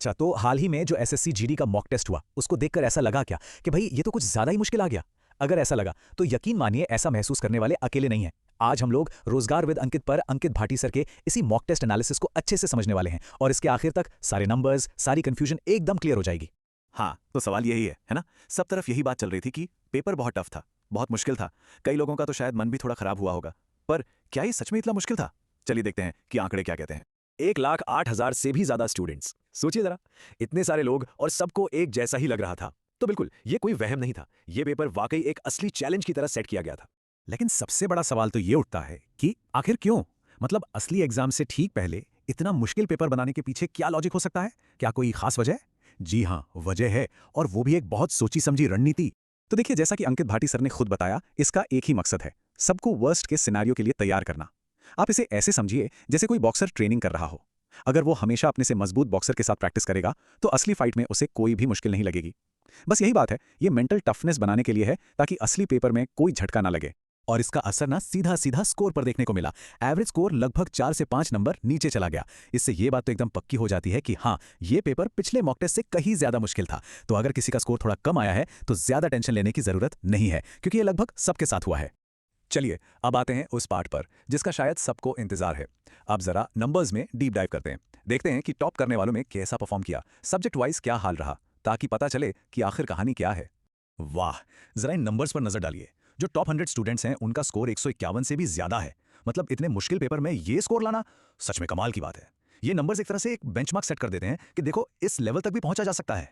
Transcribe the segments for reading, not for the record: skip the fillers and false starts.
अच्छा, तो हाल ही में जो एसएससी जीडी का मॉक टेस्ट हुआ, उसको देखकर ऐसा लगा क्या कि भाई ये तो कुछ ज़्यादा ही मुश्किल आ गया? अगर ऐसा लगा, तो यकीन मानिए ऐसा महसूस करने वाले अकेले नहीं हैं। आज हम लोग रोजगार विद अंकित पर अंकित भाटी सर के इसी मॉक टेस्ट एनालिसिस को अच्छे से समझने वाले हैं और इसके आखिर तक सारे नंबर्स, सारी कंफ्यूजन एकदम क्लियर हो जाएगी। हाँ, तो सवाल यही है ना? सब तरफ यही बात चल रही थी कि पेपर बहुत टफ था, बहुत मुश्किल था। कई लोगों का तो शायद मन भी थोड़ा खराब हुआ होगा। पर क्या ये सच में इतना मुश्किल था? चलिए देखते हैं कि आंकड़े क्या कहते हैं। 1,08,000 से भी ज्यादा स्टूडेंट्स। सोचिए जरा, इतने सारे लोग और सबको एक जैसा ही लग रहा था। तो बिल्कुल, ये कोई वहम नहीं था। ये पेपर वाकई एक असली चैलेंज की तरह सेट किया गया था। लेकिन सबसे बड़ा सवाल तो ये उठता है कि आखिर क्यों? मतलब असली एग्जाम से ठीक पहले इतना मुश्किल पेपर बनाने के पीछे क्या लॉजिक हो सकता है? क्या कोई खास वजह है? जी हाँ, वजह है, और वो भी एक बहुत सोची समझी रणनीति। तो देखिए, जैसा कि अंकित भाटी सर ने खुद बताया, इसका एक ही मकसद है, सबको वर्स्ट के सिनेरियो के लिए तैयार करना। आप इसे ऐसे समझिए जैसे कोई बॉक्सर ट्रेनिंग कर रहा हो। अगर वो हमेशा अपने से मजबूत बॉक्सर के साथ प्रैक्टिस करेगा, तो असली फाइट में उसे कोई भी मुश्किल नहीं लगेगी। बस यही बात है, ये मेंटल टफनेस बनाने के लिए है, ताकि असली पेपर में कोई झटका ना लगे। और इसका असर ना सीधा सीधा स्कोर पर देखने को मिला। एवरेज स्कोर लगभग 4 से 5 नंबर नीचे चला गया। इससे ये बात तो एकदम पक्की हो जाती है कि हाँ, ये पेपर पिछले मॉक टेस्ट से कहीं ज्यादा मुश्किल था। तो अगर किसी का स्कोर थोड़ा कम आया है, तो ज्यादा टेंशन लेने की जरूरत नहीं है, क्योंकि ये लगभग सबके साथ हुआ है। चलिए, अब आते हैं उस पार्ट पर जिसका शायद सबको इंतजार है। अब जरा नंबर्स में डीप डाइव करते हैं। देखते हैं कि टॉप करने वालों में कैसा परफॉर्म किया, सब्जेक्ट वाइज क्या हाल रहा, ताकि पता चले कि आखिर कहानी क्या है। वाह, जरा इन नंबर्स पर नजर डालिए। जो टॉप 100 स्टूडेंट्स हैं, उनका स्कोर 151 से भी ज्यादा है। मतलब इतने मुश्किल पेपर में ये स्कोर लाना सच में कमाल की बात है। ये नंबर्स एक तरह से एक बेंचमार्क सेट कर देते हैं कि देखो, इस लेवल तक भी पहुंचा जा सकता है।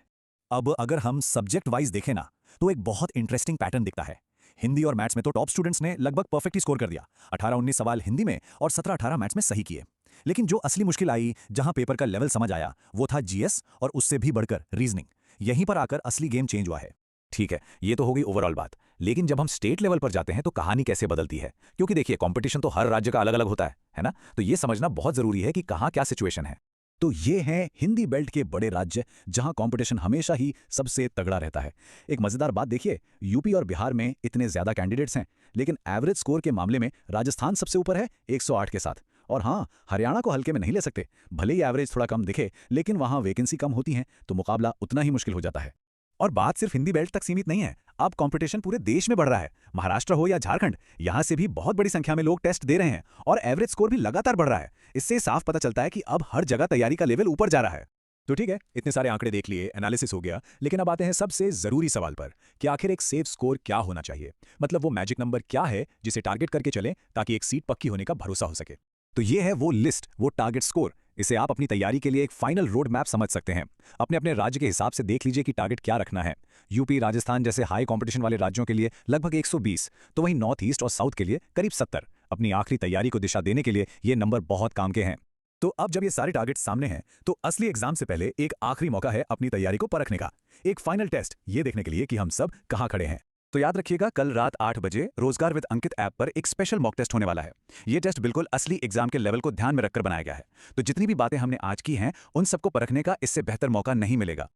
अब अगर हम सब्जेक्ट वाइज देखें ना, तो एक बहुत इंटरेस्टिंग पैटर्न दिखता है। हिंदी और मैथ्स में तो टॉप स्टूडेंट्स ने लगभग परफेक्ट ही स्कोर कर दिया। 18-19 सवाल हिंदी में और 17-18 मैथ्स में सही किए। लेकिन जो असली मुश्किल आई, जहां पेपर का लेवल समझ आया, वो था जीएस और उससे भी बढ़कर रीजनिंग। यहीं पर आकर असली गेम चेंज हुआ है। ठीक है, ये तो हो गई ओवरऑल बात। लेकिन जब हम स्टेट लेवल पर जाते हैं, तो कहानी कैसे बदलती है? क्योंकि देखिए, कंपटीशन तो हर राज्य का अलग अलग होता है ना? तो ये समझना बहुत जरूरी है कि कहाँ क्या सिचुएशन है। तो ये हैं हिंदी बेल्ट के बड़े राज्य, जहां कंपटीशन हमेशा ही सबसे तगड़ा रहता है। एक मजेदार बात देखिए, यूपी और बिहार में इतने ज्यादा कैंडिडेट्स हैं, लेकिन एवरेज स्कोर के मामले में राजस्थान सबसे ऊपर है 108 के साथ। और हाँ, हरियाणा को हल्के में नहीं ले सकते। भले ही एवरेज थोड़ा कम दिखे, लेकिन वहां वैकेंसी कम होती है, तो मुकाबला उतना ही मुश्किल हो जाता है। और बात सिर्फ हिंदी बेल्ट तक सीमित नहीं है, अब कंपटीशन पूरे देश में बढ़ रहा है। महाराष्ट्र हो या झारखंड, यहां से भी बहुत बड़ी संख्या में लोग टेस्ट दे रहे हैं, और एवरेज स्कोर भी लगातार बढ़ रहा है। इससे साफ पता चलता है कि अब हर जगह तैयारी का लेवल ऊपर जा रहा है। तो ठीक है, इतने सारे आंकड़े देख लिए, एनालिसिस हो गया, लेकिन अब आते हैं सबसे जरूरी सवाल पर कि आखिर एक सेफ स्कोर क्या होना चाहिए। मतलब वो मैजिक नंबर क्या है जिसे टारगेट करके चलें, ताकि एक सीट पक्की होने का भरोसा हो सके। तो ये है वो लिस्ट, वो टारगेट स्कोर। इसे आप अपनी तैयारी के लिए एक फाइनल रोड मैप समझ सकते हैं। अपने अपने राज्य के हिसाब से देख लीजिए कि टारगेट क्या रखना है। यूपी, राजस्थान जैसे हाई कंपटीशन वाले राज्यों के लिए लगभग 120, तो वहीं नॉर्थ ईस्ट और साउथ के लिए करीब 70। अपनी आखिरी तैयारी को दिशा देने के लिए ये नंबर बहुत काम के हैं। तो अब जब ये सारे टारगेट सामने हैं, तो असली एग्जाम से पहले एक आखिरी मौका है अपनी तैयारी को परखने का। एक फाइनल टेस्ट, ये देखने के लिए कि हम सब कहां खड़े हैं। तो याद रखिएगा, कल रात 8 बजे रोजगार विद अंकित ऐप पर एक स्पेशल मॉक टेस्ट होने वाला है। ये टेस्ट बिल्कुल असली एग्जाम के लेवल को ध्यान में रखकर बनाया गया है। तो जितनी भी बातें हमने आज की हैं, उन सबको परखने का इससे बेहतर मौका नहीं मिलेगा।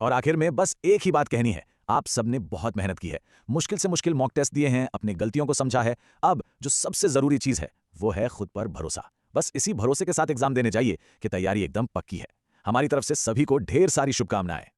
और आखिर में बस एक ही बात कहनी है, आप सबने बहुत मेहनत की है, मुश्किल से मुश्किल मॉक टेस्ट दिए हैं, अपनी गलतियों को समझा है। अब जो सबसे जरूरी चीज है, वो है खुद पर भरोसा। बस इसी भरोसे के साथ एग्जाम देने जाइए कि तैयारी एकदम पक्की है। हमारी तरफ से सभी को ढेर सारी शुभकामनाएं।